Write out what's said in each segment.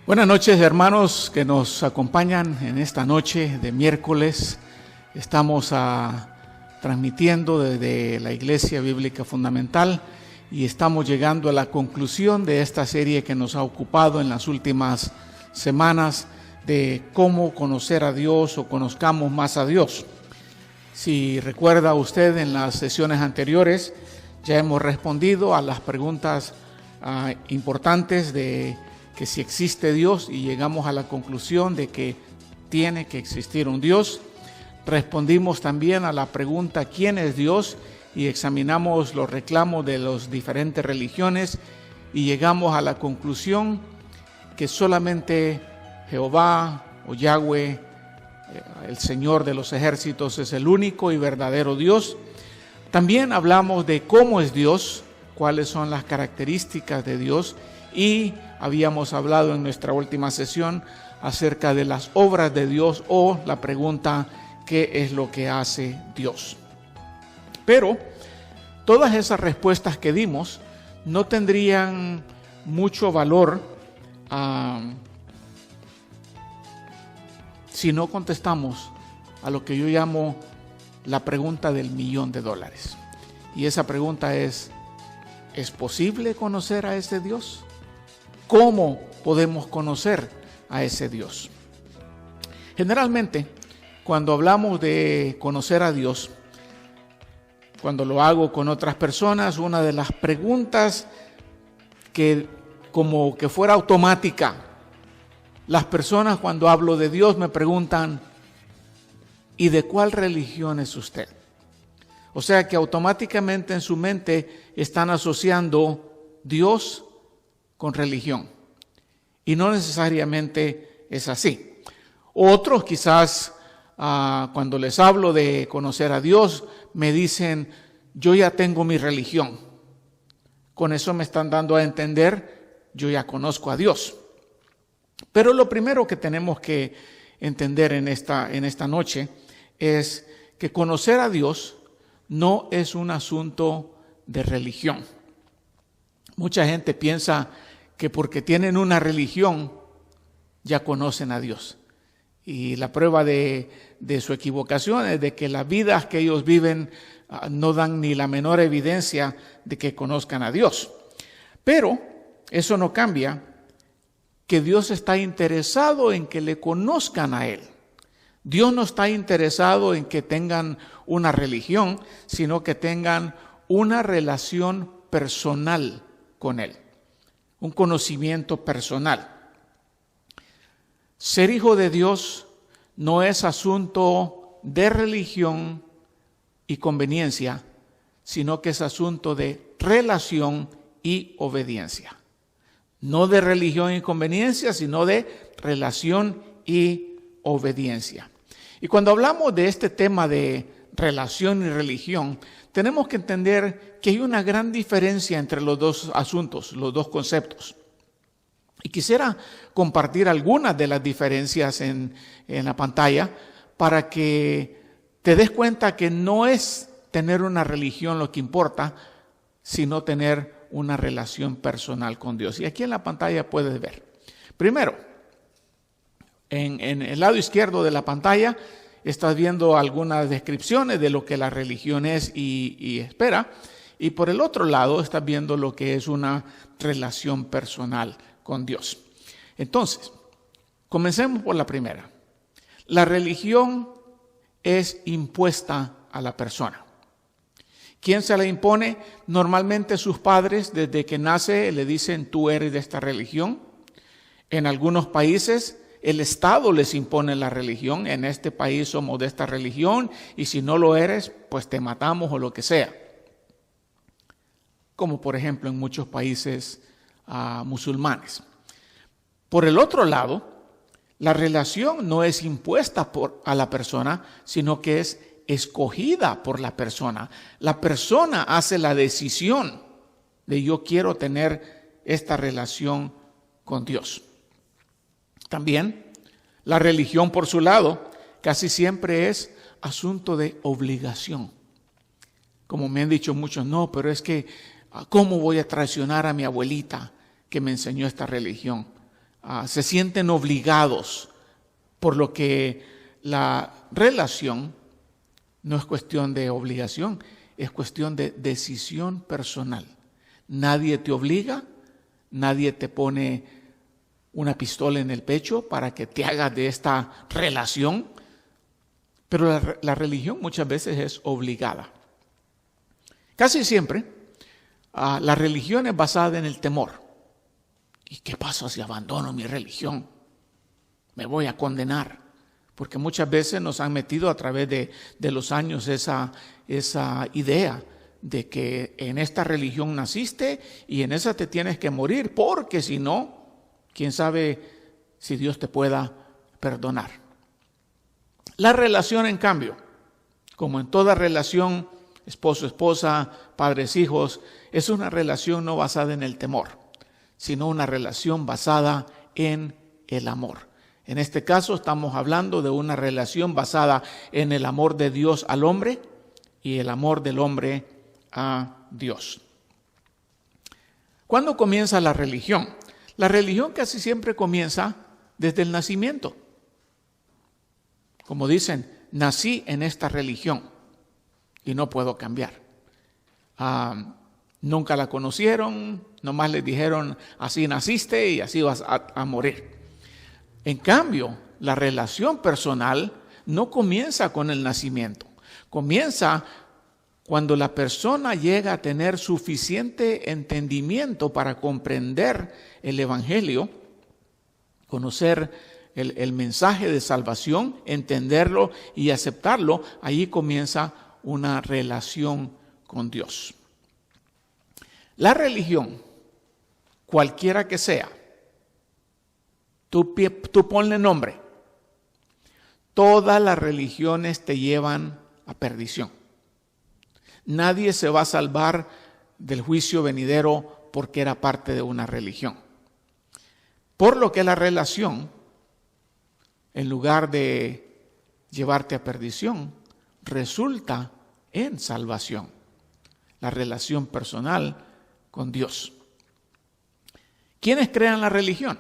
Buenas noches, hermanos que nos acompañan en esta noche de miércoles. Estamos transmitiendo desde la Iglesia Bíblica Fundamental y estamos llegando a la conclusión de esta serie que nos ha ocupado en las últimas semanas de cómo conocer a Dios o conozcamos más a Dios. Si recuerda usted, en las sesiones anteriores ya hemos respondido a las preguntas importantes de que si existe Dios, y llegamos a la conclusión de que tiene que existir un Dios. Respondimos también a la pregunta ¿quién es Dios? Y examinamos los reclamos de las diferentes religiones y llegamos a la conclusión que solamente Jehová o Yahweh, el Señor de los ejércitos, es el único y verdadero Dios. También hablamos de cómo es Dios, cuáles son las características de Dios, y habíamos hablado en nuestra última sesión acerca de las obras de Dios o la pregunta ¿qué es lo que hace Dios? Pero todas esas respuestas que dimos no tendrían mucho valor si no contestamos a lo que yo llamo la pregunta del $1.000.000. Y esa pregunta ¿es posible conocer a ese Dios? ¿Cómo podemos conocer a ese Dios? Generalmente, cuando hablamos de conocer a Dios, cuando lo hago con otras personas, una de las preguntas que como que fuera automática, las personas cuando hablo de Dios me preguntan, ¿y de cuál religión es usted? O sea que automáticamente en su mente están asociando Dios con religión. Y no necesariamente es así. Otros quizás cuando les hablo de conocer a Dios me dicen, yo ya tengo mi religión. Con eso me están dando a entender, yo ya conozco a Dios. Pero lo primero que tenemos que entender en esta noche es que conocer a Dios no es un asunto de religión. Mucha gente piensa que porque tienen una religión ya conocen a Dios. Y la prueba de su equivocación es de que las vidas que ellos viven no dan ni la menor evidencia de que conozcan a Dios. Pero eso no cambia que Dios está interesado en que le conozcan a Él. Dios no está interesado en que tengan una religión, sino que tengan una relación personal con Él, un conocimiento personal. Ser hijo de Dios no es asunto de religión y conveniencia, sino que es asunto de relación y obediencia. No de religión y conveniencia, sino de relación y obediencia. Y cuando hablamos de este tema de relación y religión, tenemos que entender que hay una gran diferencia entre los dos asuntos, los dos conceptos. Y quisiera compartir algunas de las diferencias en la pantalla para que te des cuenta que no es tener una religión lo que importa, sino tener una relación personal con Dios. Y aquí en la pantalla puedes ver. Primero, en el lado izquierdo de la pantalla estás viendo algunas descripciones de lo que la religión es y espera. Y por el otro lado estás viendo lo que es una relación personal con Dios. Entonces, comencemos por la primera. La religión es impuesta a la persona. ¿Quién se la impone? Normalmente sus padres, desde que nace, le dicen, tú eres de esta religión. En algunos países, el Estado les impone la religión. En este país somos de esta religión y si no lo eres, pues te matamos o lo que sea. Como por ejemplo en muchos países musulmanes. Por el otro lado, la relación no es impuesta a la persona, sino que es escogida por la persona. La persona hace la decisión de yo quiero tener esta relación con Dios. También la religión por su lado casi siempre es asunto de obligación. Como me han dicho muchos, no, pero es que ¿cómo voy a traicionar a mi abuelita que me enseñó esta religión? se sienten obligados, por lo que la relación no es cuestión de obligación, es cuestión de decisión personal. Nadie te obliga, nadie te pone una pistola en el pecho para que te hagas de esta relación, pero la religión muchas veces es obligada. Casi siempre la religión es basada en el temor. ¿Y qué pasa si abandono mi religión? Me voy a condenar. Porque muchas veces nos han metido a través de los años esa idea de que en esta religión naciste y en esa te tienes que morir, porque si no, quién sabe si Dios te pueda perdonar. La relación, en cambio, como en toda relación, esposo-esposa, padres-hijos, es una relación no basada en el temor, sino una relación basada en el amor. En este caso estamos hablando de una relación basada en el amor de Dios al hombre y el amor del hombre a Dios. ¿Cuándo comienza la religión? La religión casi siempre comienza desde el nacimiento. Como dicen, nací en esta religión y no puedo cambiar. Nunca la conocieron, nomás les dijeron, así naciste y así vas a morir. En cambio, la relación personal no comienza con el nacimiento. Comienza cuando la persona llega a tener suficiente entendimiento para comprender el Evangelio, conocer el mensaje de salvación, entenderlo y aceptarlo. Allí comienza una relación con Dios. La religión, cualquiera que sea, tú ponle nombre. Todas las religiones te llevan a perdición. Nadie se va a salvar del juicio venidero porque era parte de una religión. Por lo que la relación, en lugar de llevarte a perdición, resulta en salvación. La relación personal con Dios. ¿Quiénes crean la religión?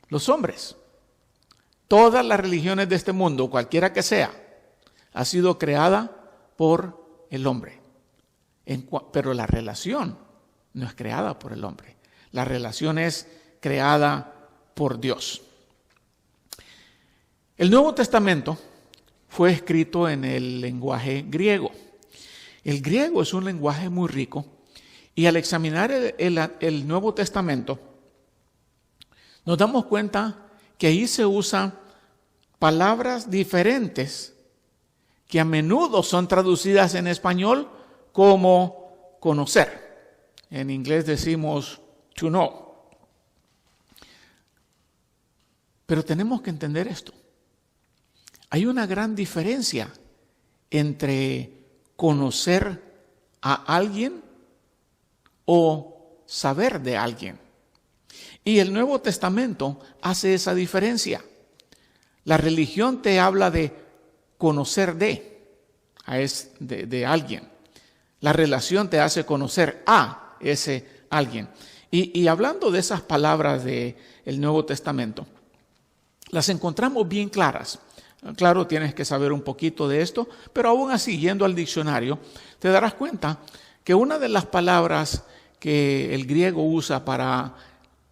Los hombres. Todas las religiones de este mundo, cualquiera que sea, ha sido creada por el hombre. Pero la relación no es creada por el hombre. La relación es creada por Dios. El Nuevo Testamento fue escrito en el lenguaje griego. El griego es un lenguaje muy rico y al examinar el Nuevo Testamento nos damos cuenta que ahí se usan palabras diferentes que a menudo son traducidas en español como conocer. En inglés decimos to know. Pero tenemos que entender esto. Hay una gran diferencia entre conocer a alguien o saber de alguien. Y el Nuevo Testamento hace esa diferencia. La religión te habla de conocer de alguien. La relación te hace conocer a ese alguien. Y hablando de esas palabras del Nuevo Testamento, las encontramos bien claras. Claro, tienes que saber un poquito de esto, pero aún así, yendo al diccionario, te darás cuenta que una de las palabras que el griego usa para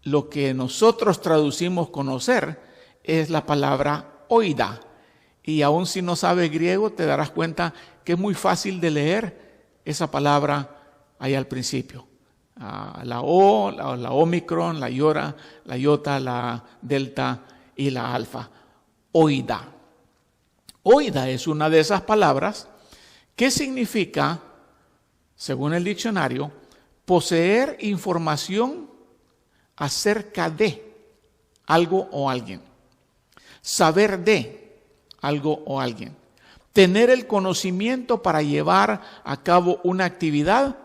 lo que nosotros traducimos conocer es la palabra oida. Y aún si no sabes griego, te darás cuenta que es muy fácil de leer esa palabra ahí al principio. La O, la Omicron, la iota, la delta y la alfa. Oida. Oida es una de esas palabras que significa, según el diccionario, poseer información acerca de algo o alguien, saber de algo o alguien, tener el conocimiento para llevar a cabo una actividad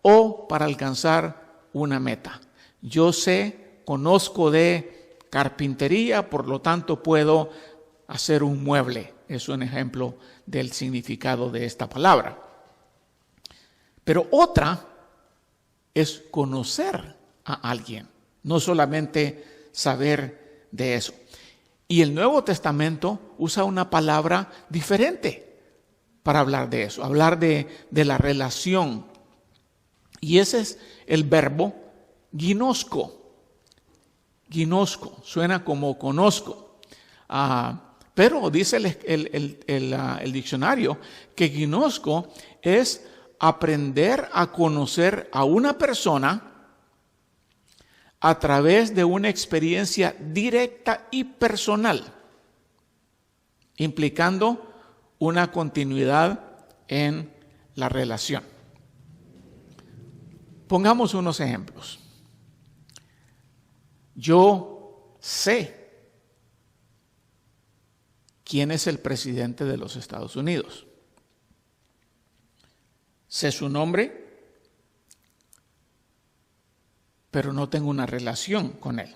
o para alcanzar una meta. Yo conozco de carpintería, por lo tanto puedo hacer un mueble. Es un ejemplo del significado de esta palabra. Pero otra es conocer a alguien. No solamente saber de eso. Y el Nuevo Testamento usa una palabra diferente para hablar de eso, hablar de la relación. Y ese es el verbo ginosko. Ginosko, suena como conozco. Pero dice el diccionario que ginosko es aprender a conocer a una persona a través de una experiencia directa y personal, implicando una continuidad en la relación. Pongamos unos ejemplos. Yo sé quién es el presidente de los Estados Unidos. Sé su nombre, pero no tengo una relación con él.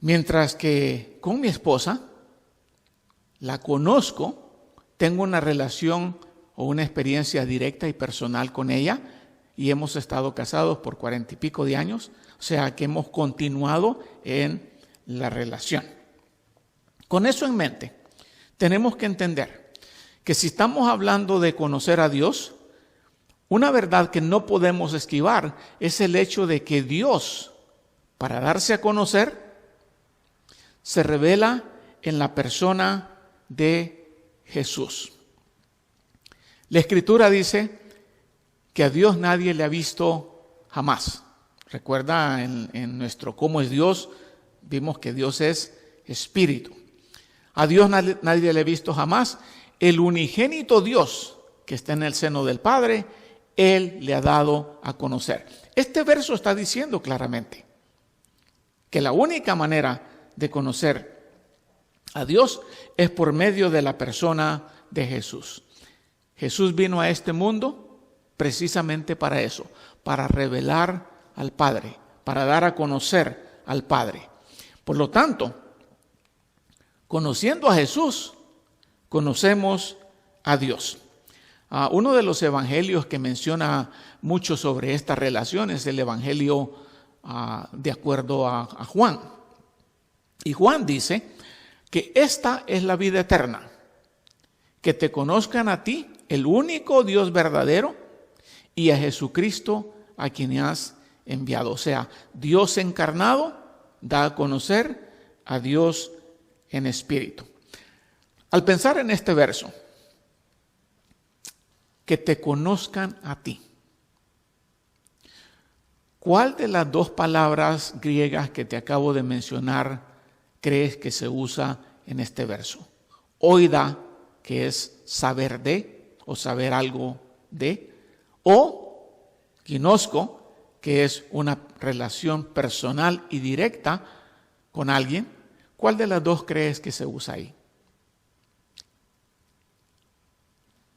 Mientras que con mi esposa, la conozco, tengo una relación o una experiencia directa y personal con ella, y hemos estado casados por 40 y pico de años, o sea que hemos continuado en la relación. Con eso en mente, tenemos que entender que si estamos hablando de conocer a Dios, una verdad que no podemos esquivar es el hecho de que Dios, para darse a conocer, se revela en la persona de Jesús. La Escritura dice que a Dios nadie le ha visto jamás. Recuerda en nuestro cómo es Dios, vimos que Dios es espíritu. A Dios nadie le ha visto jamás. El unigénito Dios que está en el seno del Padre, Él le ha dado a conocer. Este verso está diciendo claramente que la única manera de conocer a Dios es por medio de la persona de Jesús. Jesús vino a este mundo precisamente para eso, para revelar al Padre, para dar a conocer al Padre. Por lo tanto, conociendo a Jesús, conocemos a Dios. Uno de los evangelios que menciona mucho sobre esta relación es el evangelio de acuerdo a Juan. Y Juan dice que esta es la vida eterna, que te conozcan a ti, el único Dios verdadero, y a Jesucristo a quien has enviado. O sea, Dios encarnado da a conocer a Dios en espíritu. Al pensar en este verso, que te conozcan a ti, ¿cuál de las dos palabras griegas que te acabo de mencionar crees que se usa en este verso? Oida, que es saber de o saber algo de, o ginosko, que es una relación personal y directa con alguien. ¿Cuál de las dos crees que se usa ahí?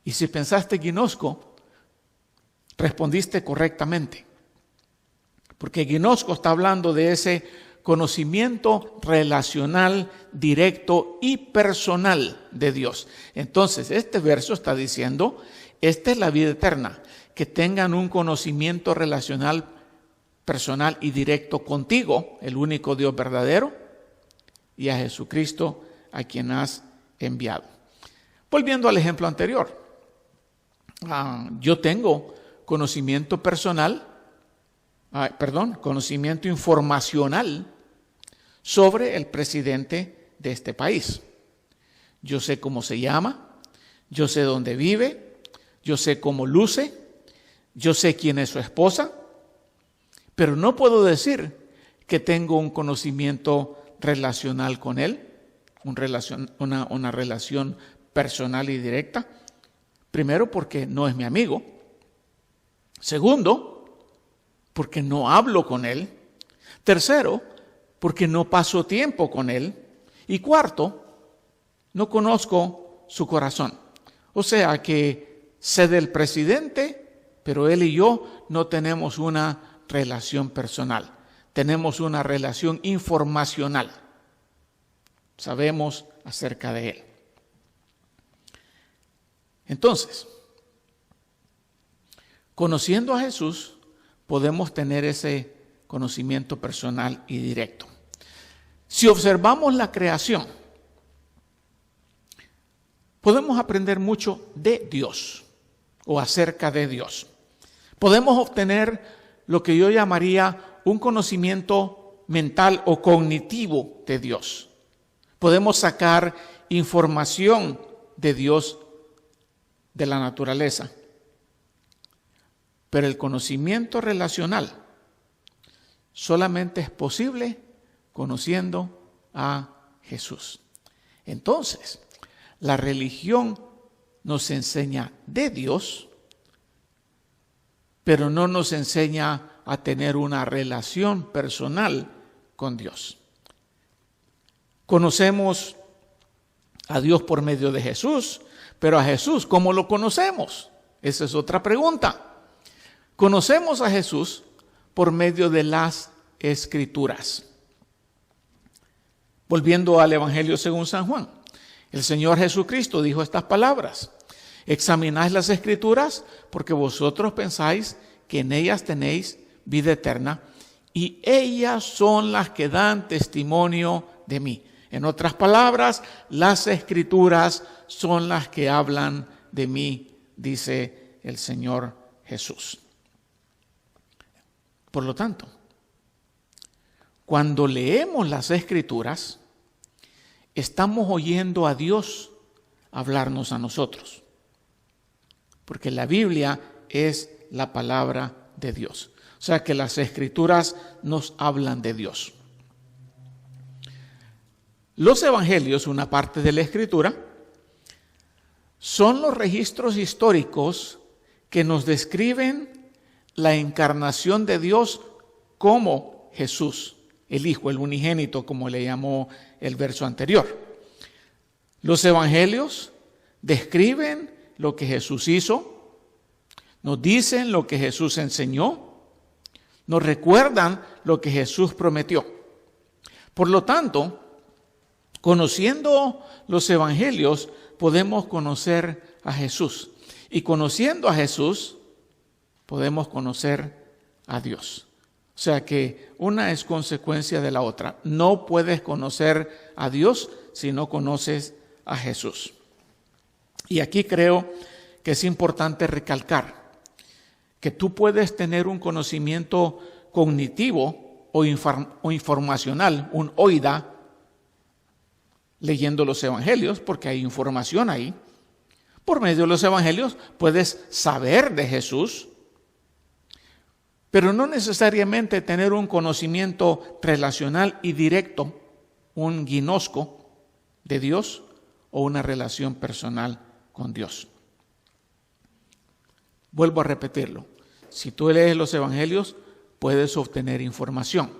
Y si pensaste ginosko, respondiste correctamente. Porque ginosko está hablando de ese conocimiento relacional, directo y personal de Dios. Entonces, este verso está diciendo, esta es la vida eterna, que tengan un conocimiento relacional, personal y directo contigo, el único Dios verdadero, y a Jesucristo a quien has enviado. Volviendo al ejemplo anterior, yo tengo conocimiento personal, conocimiento informacional sobre el presidente de este país. Yo sé cómo se llama, yo sé dónde vive, yo sé cómo luce, yo sé quién es su esposa, pero no puedo decir que tengo un conocimiento relacional con él, una relación personal y directa. Primero, porque no es mi amigo. Segundo, porque no hablo con él. Tercero, porque no paso tiempo con él. Y cuarto, no conozco su corazón. O sea que sé del presidente, pero él y yo no tenemos una relación personal. Tenemos una relación informacional. Sabemos acerca de él. Entonces, conociendo a Jesús, podemos tener ese conocimiento personal y directo. Si observamos la creación, podemos aprender mucho de Dios o acerca de Dios. Podemos obtener lo que yo llamaría un conocimiento mental o cognitivo de Dios. Podemos sacar información de Dios de la naturaleza. Pero el conocimiento relacional solamente es posible conociendo a Jesús. Entonces, la religión nos enseña de Dios, pero no nos enseña a tener una relación personal con Dios. Conocemos a Dios por medio de Jesús, pero a Jesús, ¿cómo lo conocemos? Esa es otra pregunta. Conocemos a Jesús por medio de las Escrituras. Volviendo al Evangelio según San Juan, el Señor Jesucristo dijo estas palabras: examinad las Escrituras porque vosotros pensáis que en ellas tenéis vida eterna y ellas son las que dan testimonio de mí. En otras palabras, las Escrituras son las que hablan de mí, dice el Señor Jesús. Por lo tanto, cuando leemos las Escrituras, estamos oyendo a Dios hablarnos a nosotros, porque la Biblia es la palabra de Dios. O sea que las Escrituras nos hablan de Dios. Los Evangelios, una parte de la Escritura, son los registros históricos que nos describen la encarnación de Dios como Jesús, el Hijo, el unigénito, como le llamó el verso anterior. Los Evangelios describen lo que Jesús hizo, nos dicen lo que Jesús enseñó, nos recuerdan lo que Jesús prometió. Por lo tanto, conociendo los Evangelios, podemos conocer a Jesús. Y conociendo a Jesús, podemos conocer a Dios. O sea que una es consecuencia de la otra. No puedes conocer a Dios si no conoces a Jesús. Y aquí creo que es importante recalcar que tú puedes tener un conocimiento cognitivo o informacional, un oída, leyendo los Evangelios, porque hay información ahí. Por medio de los Evangelios puedes saber de Jesús, pero no necesariamente tener un conocimiento relacional y directo, un gnosco de Dios o una relación personal con Dios. Vuelvo a repetirlo. Si tú lees los Evangelios, puedes obtener información.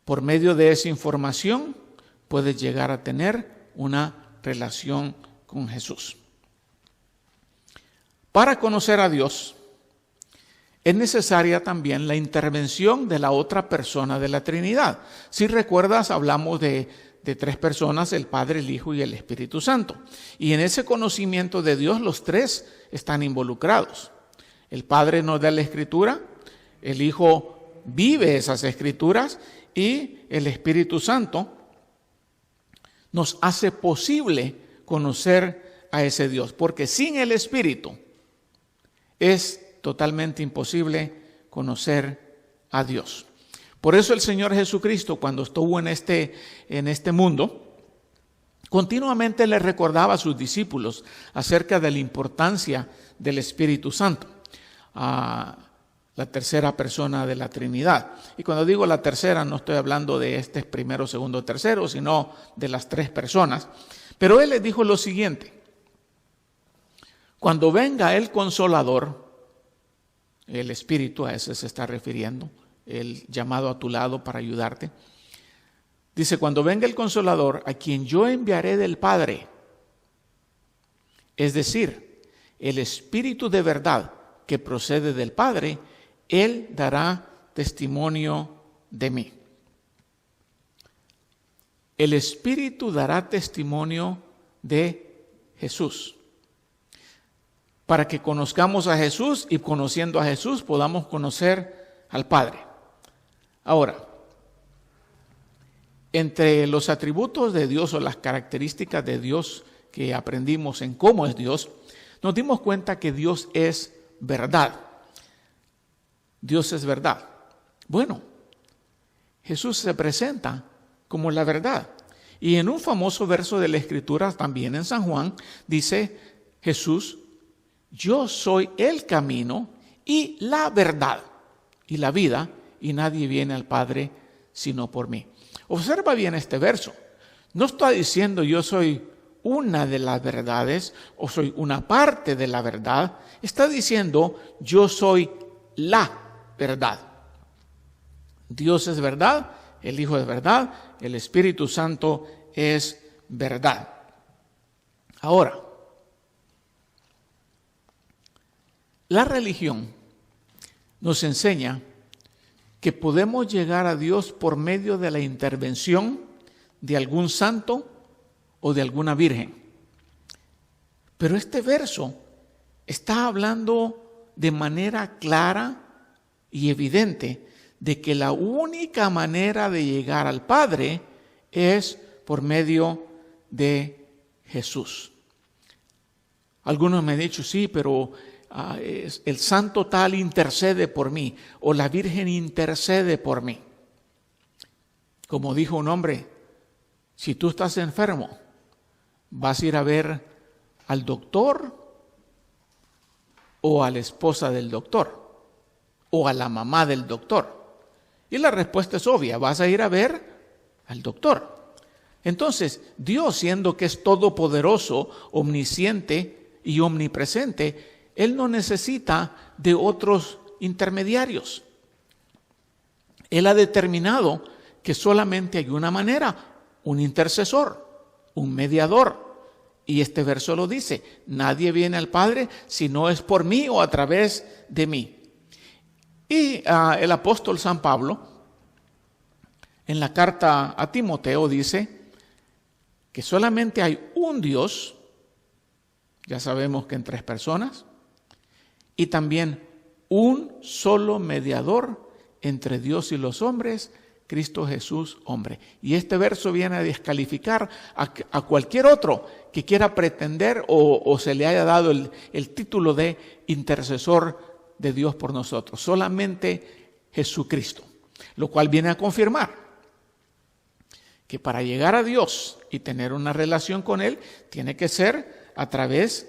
Por medio de esa información, puedes llegar a tener una relación con Jesús. Para conocer a Dios, es necesaria también la intervención de la otra persona de la Trinidad. Si recuerdas, hablamos de tres personas, el Padre, el Hijo y el Espíritu Santo. Y en ese conocimiento de Dios, los tres están involucrados. El Padre nos da la Escritura, el Hijo vive esas Escrituras y el Espíritu Santo nos hace posible conocer a ese Dios. Porque sin el Espíritu es totalmente imposible conocer a Dios. Por eso el Señor Jesucristo, cuando estuvo en este mundo, continuamente le recordaba a sus discípulos acerca de la importancia del Espíritu Santo, a la tercera persona de la Trinidad. Y cuando digo la tercera, no estoy hablando de primero, segundo, tercero, sino de las tres personas. Pero Él les dijo lo siguiente: cuando venga el Consolador, el Espíritu, a ese se está refiriendo, el llamado a tu lado para ayudarte. Dice, cuando venga el Consolador, a quien yo enviaré del Padre, es decir, el Espíritu de verdad que procede del Padre, Él dará testimonio de mí. El Espíritu dará testimonio de Jesús. para que conozcamos a Jesús y conociendo a Jesús podamos conocer al Padre. Ahora, entre los atributos de Dios o las características de Dios que aprendimos en cómo es Dios, nos dimos cuenta que Dios es verdad. Dios es verdad. Bueno, Jesús se presenta como la verdad. Y en un famoso verso de la Escritura, también en San Juan, dice Jesús: yo soy el camino y la verdad y la vida, y nadie viene al Padre sino por mí. Observa bien este verso. No está diciendo yo soy una de las verdades o soy una parte de la verdad. Está diciendo yo soy la verdad. Dios es verdad, el Hijo es verdad, el Espíritu Santo es verdad. Ahora, la religión nos enseña que podemos llegar a Dios por medio de la intervención de algún santo o de alguna virgen. Pero este verso está hablando de manera clara y evidente de que la única manera de llegar al Padre es por medio de Jesús. Algunos me han dicho, sí, pero el santo tal intercede por mí, o la Virgen intercede por mí. Como dijo un hombre, si tú estás enfermo, vas a ir a ver al doctor o a la esposa del doctor o a la mamá del doctor. Y la respuesta es obvia, vas a ir a ver al doctor. Entonces, Dios, siendo que es todopoderoso, omnisciente y omnipresente, Él no necesita de otros intermediarios. Él ha determinado que solamente hay una manera, un intercesor, un mediador. Y este verso lo dice, nadie viene al Padre si no es por mí o a través de mí. Y el apóstol San Pablo, en la carta a Timoteo, dice que solamente hay un Dios, ya sabemos que en 3 personas, y también un solo mediador entre Dios y los hombres, Cristo Jesús, hombre. Y este verso viene a descalificar a cualquier otro que quiera pretender o se le haya dado el título de intercesor de Dios por nosotros. Solamente Jesucristo. Lo cual viene a confirmar que para llegar a Dios y tener una relación con Él, tiene que ser a través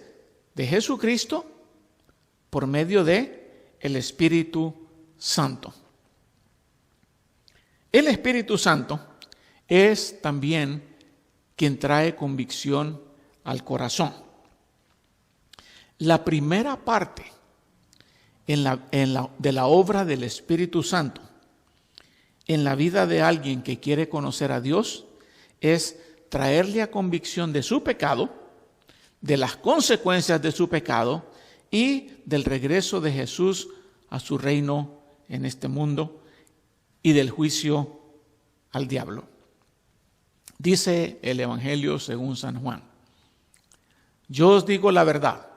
de Jesucristo, por medio de el Espíritu Santo. El Espíritu Santo es también quien trae convicción al corazón. La primera parte de la obra del Espíritu Santo en la vida de alguien que quiere conocer a Dios es traerle a convicción de su pecado, de las consecuencias de su pecado y del regreso de Jesús a su reino en este mundo y del juicio al diablo. Dice el Evangelio según San Juan: yo os digo la verdad,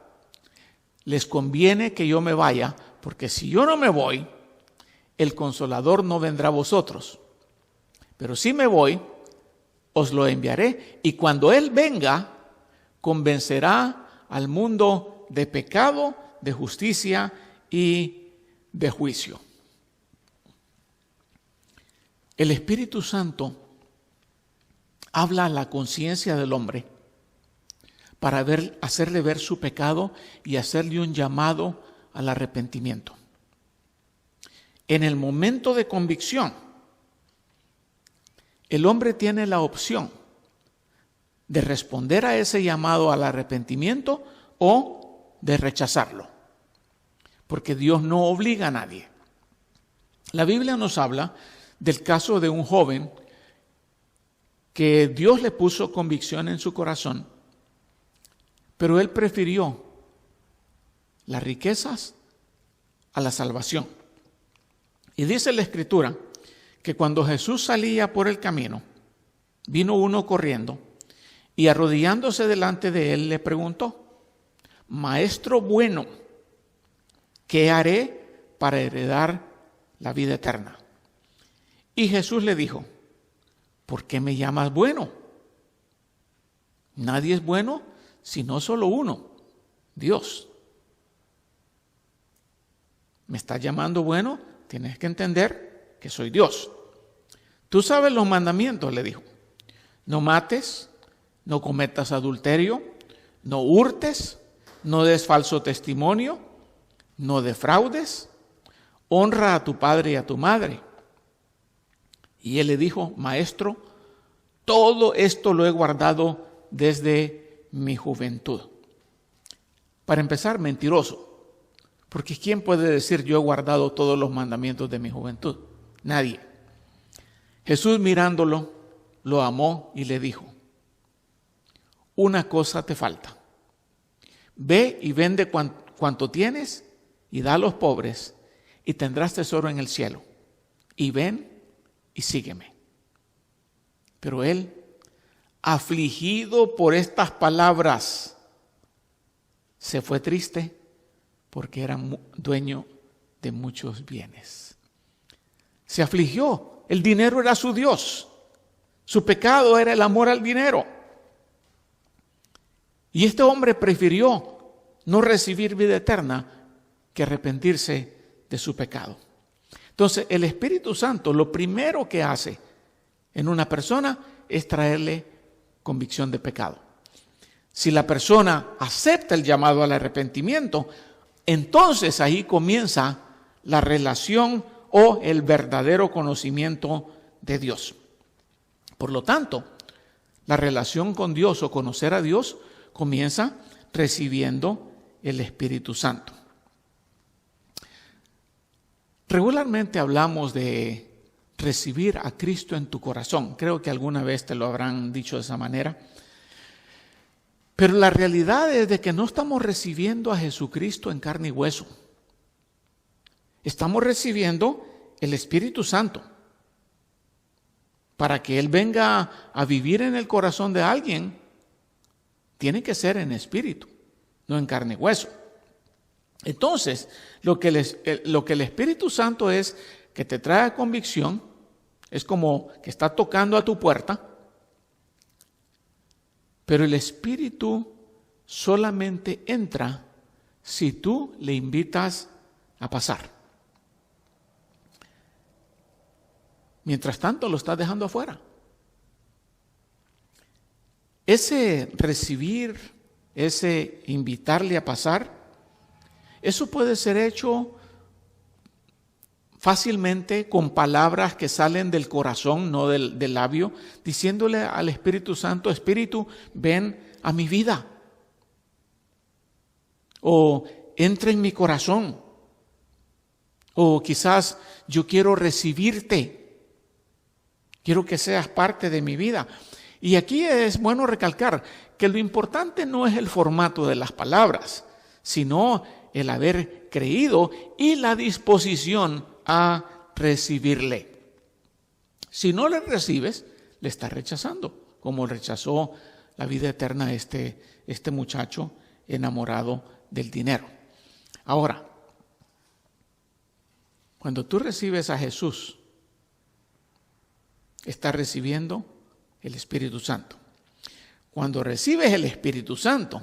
les conviene que yo me vaya, porque si yo no me voy, el Consolador no vendrá a vosotros. Pero si me voy, os lo enviaré, y cuando Él venga, convencerá al mundo de pecado, de justicia y de juicio. El Espíritu Santo habla a la conciencia del hombre para hacerle ver su pecado y hacerle un llamado al arrepentimiento. En el momento de convicción, el hombre tiene la opción de responder a ese llamado al arrepentimiento o de rechazarlo, porque Dios no obliga a nadie. La Biblia nos habla del caso de un joven que Dios le puso convicción en su corazón, pero él prefirió las riquezas a la salvación. Y dice la Escritura que cuando Jesús salía por el camino, vino uno corriendo y arrodillándose delante de él le preguntó: Maestro bueno, ¿qué haré para heredar la vida eterna? Y Jesús le dijo, ¿por qué me llamas bueno? Nadie es bueno sino solo uno, Dios. ¿Me estás llamando bueno? Tienes que entender que soy Dios. Tú sabes los mandamientos, le dijo. No mates, no cometas adulterio, no hurtes, no des falso testimonio, no defraudes, honra a tu padre y a tu madre. Y él le dijo, Maestro, todo esto lo he guardado desde mi juventud. Para empezar, mentiroso. Porque ¿quién puede decir yo he guardado todos los mandamientos de mi juventud? Nadie. Jesús mirándolo, lo amó y le dijo, una cosa te falta. Ve y vende cuanto tienes y da a los pobres y tendrás tesoro en el cielo. Y ven y sígueme. Pero él, afligido por estas palabras, se fue triste porque era dueño de muchos bienes. Se afligió. El dinero era su Dios. Su pecado era el amor al dinero. Y este hombre prefirió no recibir vida eterna que arrepentirse de su pecado. Entonces, el Espíritu Santo lo primero que hace en una persona es traerle convicción de pecado. Si la persona acepta el llamado al arrepentimiento, entonces ahí comienza la relación o el verdadero conocimiento de Dios. Por lo tanto, la relación con Dios o conocer a Dios comienza recibiendo el Espíritu Santo. Regularmente hablamos de recibir a Cristo en tu corazón. Creo que alguna vez te lo habrán dicho de esa manera. Pero la realidad es de que no estamos recibiendo a Jesucristo en carne y hueso. Estamos recibiendo el Espíritu Santo. Para que Él venga a vivir en el corazón de alguien, tiene que ser en espíritu, no en carne y hueso. Entonces, lo que el Espíritu Santo es que te trae convicción, es como que está tocando a tu puerta, pero el Espíritu solamente entra si tú le invitas a pasar. Mientras tanto, lo estás dejando afuera. Ese recibir, ese invitarle a pasar, eso puede ser hecho fácilmente con palabras que salen del corazón, no del labio, diciéndole al Espíritu Santo, Espíritu, ven a mi vida. O entra en mi corazón. O quizás yo quiero recibirte. Quiero que seas parte de mi vida. Y aquí es bueno recalcar que lo importante no es el formato de las palabras, sino el haber creído y la disposición a recibirle. Si no le recibes, le estás rechazando, como rechazó la vida eterna este muchacho enamorado del dinero. Ahora, cuando tú recibes a Jesús, estás recibiendo el Espíritu Santo. Cuando recibes el Espíritu Santo,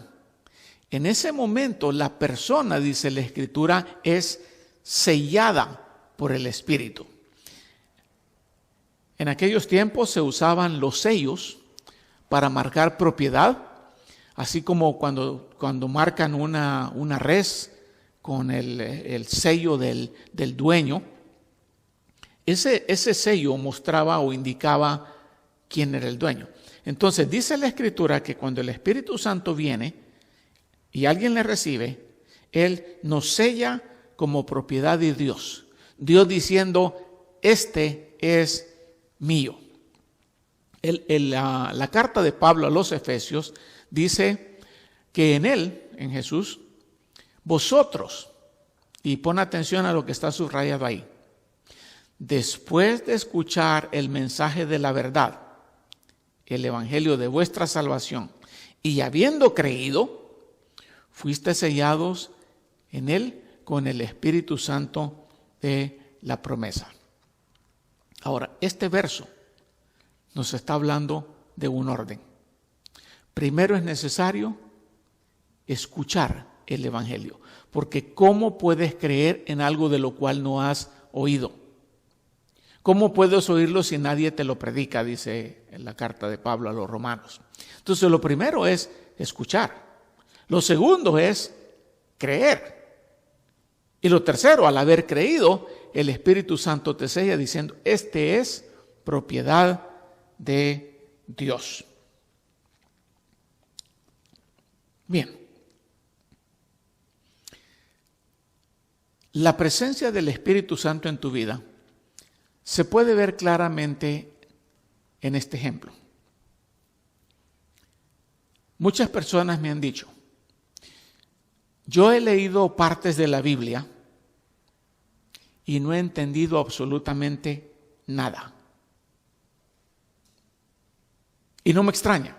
en ese momento la persona, dice la Escritura, es sellada por el Espíritu. En aquellos tiempos se usaban los sellos para marcar propiedad, así como cuando marcan una res con el sello del dueño. Ese sello mostraba o indicaba quién era el dueño. Entonces dice la Escritura que cuando el Espíritu Santo viene y alguien le recibe, Él nos sella como propiedad de Dios. Dios diciendo, este es mío. La carta de Pablo a los Efesios dice que en Él, en Jesús, vosotros, y pon atención a lo que está subrayado ahí, después de escuchar el mensaje de la verdad, el evangelio de vuestra salvación, y habiendo creído, fuiste sellados en Él con el Espíritu Santo de la promesa. Ahora, este verso nos está hablando de un orden. Primero es necesario escuchar el Evangelio, porque ¿cómo puedes creer en algo de lo cual no has oído? ¿Cómo puedes oírlo si nadie te lo predica? Dice en la carta de Pablo a los romanos. Entonces, lo primero es escuchar. Lo segundo es creer. Y lo tercero, al haber creído, el Espíritu Santo te sella diciendo, este es propiedad de Dios. Bien. La presencia del Espíritu Santo en tu vida se puede ver claramente en este ejemplo. Muchas personas me han dicho, yo he leído partes de la Biblia y no he entendido absolutamente nada. Y no me extraña,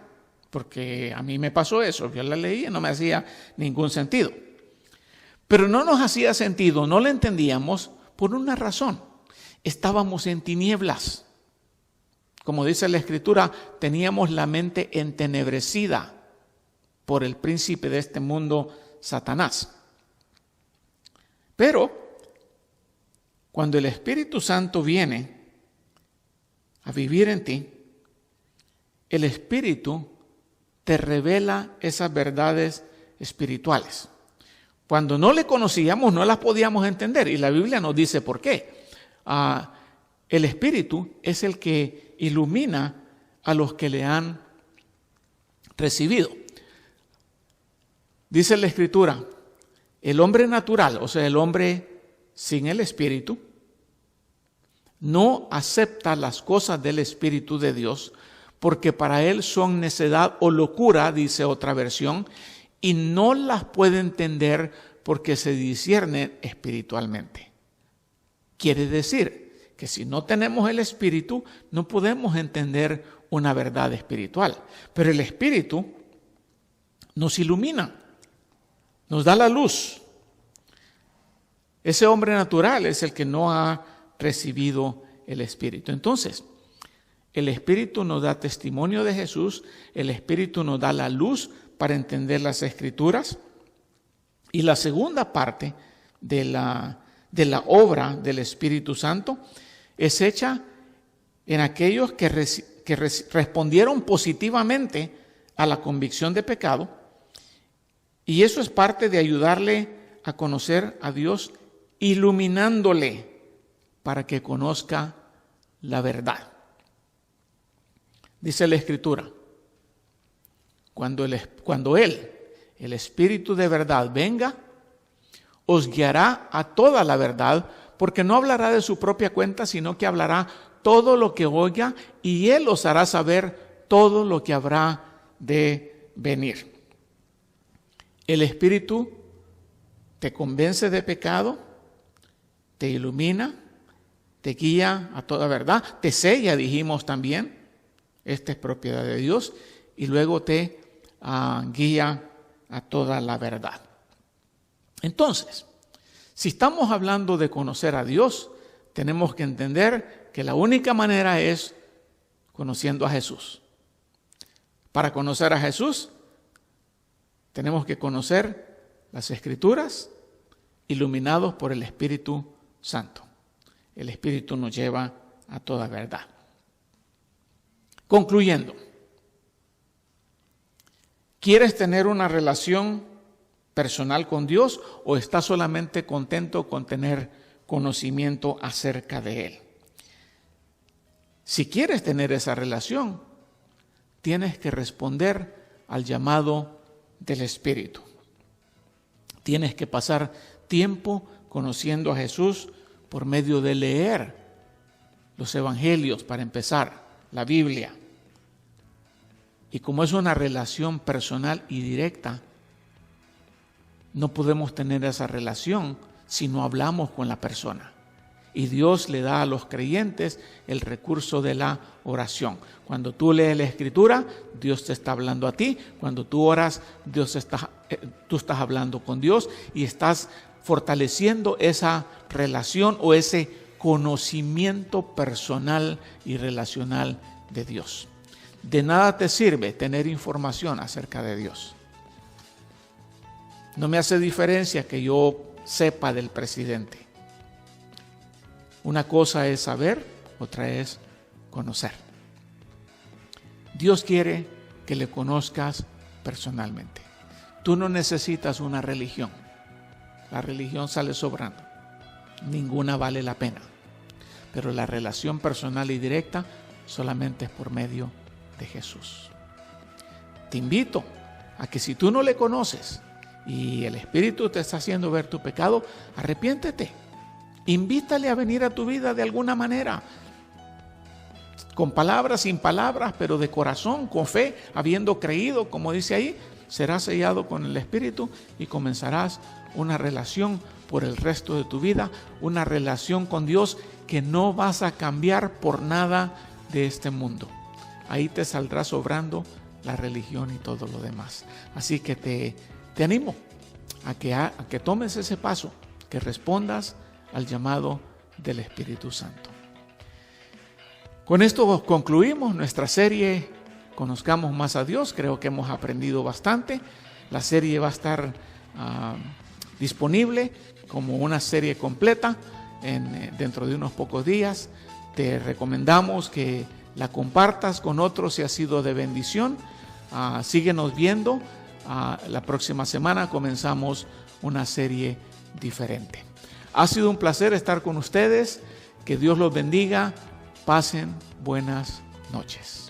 porque a mí me pasó eso, yo la leí y no me hacía ningún sentido. Pero no nos hacía sentido, no la entendíamos por una razón. Estábamos en tinieblas. Como dice la Escritura, teníamos la mente entenebrecida por el príncipe de este mundo, Satanás. Pero cuando el Espíritu Santo viene a vivir en ti, el Espíritu te revela esas verdades espirituales. Cuando no le conocíamos, no las podíamos entender, y la Biblia nos dice por qué. El Espíritu es el que ilumina a los que le han recibido. Dice la Escritura, el hombre natural, o sea, el hombre sin el Espíritu, no acepta las cosas del Espíritu de Dios, porque para él son necedad o locura, dice otra versión, y no las puede entender porque se disciernen espiritualmente. Quiere decir que si no tenemos el Espíritu, no podemos entender una verdad espiritual. Pero el Espíritu nos ilumina, nos da la luz. Ese hombre natural es el que no ha recibido el Espíritu. Entonces, el Espíritu nos da testimonio de Jesús, el Espíritu nos da la luz para entender las Escrituras. Y la segunda parte de la obra del Espíritu Santo es hecha en aquellos que respondieron positivamente a la convicción de pecado, y eso es parte de ayudarle a conocer a Dios, iluminándole para que conozca la verdad. Dice la Escritura, cuando Él, el Espíritu de verdad, venga, os guiará a toda la verdad, porque no hablará de su propia cuenta, sino que hablará todo lo que oiga, y Él os hará saber todo lo que habrá de venir. El Espíritu te convence de pecado, te ilumina, te guía a toda verdad, te sella, dijimos también, esta es propiedad de Dios, y luego te guía a toda la verdad. Entonces, si estamos hablando de conocer a Dios, tenemos que entender que la única manera es conociendo a Jesús. Para conocer a Jesús, tenemos que conocer las Escrituras iluminados por el Espíritu Santo. El Espíritu nos lleva a toda verdad. Concluyendo, ¿quieres tener una relación personal con Dios o estás solamente contento con tener conocimiento acerca de Él? Si quieres tener esa relación, tienes que responder al llamado del Espíritu. Tienes que pasar tiempo conociendo a Jesús por medio de leer los evangelios, para empezar, la Biblia. Y como es una relación personal y directa, no podemos tener esa relación si no hablamos con la persona. Y Dios le da a los creyentes el recurso de la oración. Cuando tú lees la Escritura, Dios te está hablando a ti. Cuando tú oras, tú estás hablando con Dios y estás fortaleciendo esa relación o ese conocimiento personal y relacional de Dios. De nada te sirve tener información acerca de Dios. No me hace diferencia que yo sepa del presidente. Una cosa es saber, otra es conocer. Dios quiere que le conozcas personalmente. Tú no necesitas una religión. La religión sale sobrando. Ninguna vale la pena. Pero la relación personal y directa solamente es por medio de Jesús. Te invito a que si tú no le conoces y el Espíritu te está haciendo ver tu pecado, arrepiéntete. Invítale a venir a tu vida de alguna manera. Con palabras, sin palabras, pero de corazón, con fe, habiendo creído, como dice ahí, serás sellado con el Espíritu y comenzarás una relación por el resto de tu vida, una relación con Dios que no vas a cambiar por nada de este mundo. Ahí te saldrá sobrando la religión y todo lo demás. Así que te animo a que tomes ese paso, que respondas al llamado del Espíritu Santo. Con esto concluimos nuestra serie Conozcamos más a Dios. Creo que hemos aprendido bastante. La serie va a estar disponible como una serie completa dentro de unos pocos días. Te recomendamos que la compartas con otros si ha sido de bendición. Síguenos viendo. La próxima semana comenzamos una serie diferente. Ha sido un placer estar con ustedes. Que Dios los bendiga. Pasen buenas noches.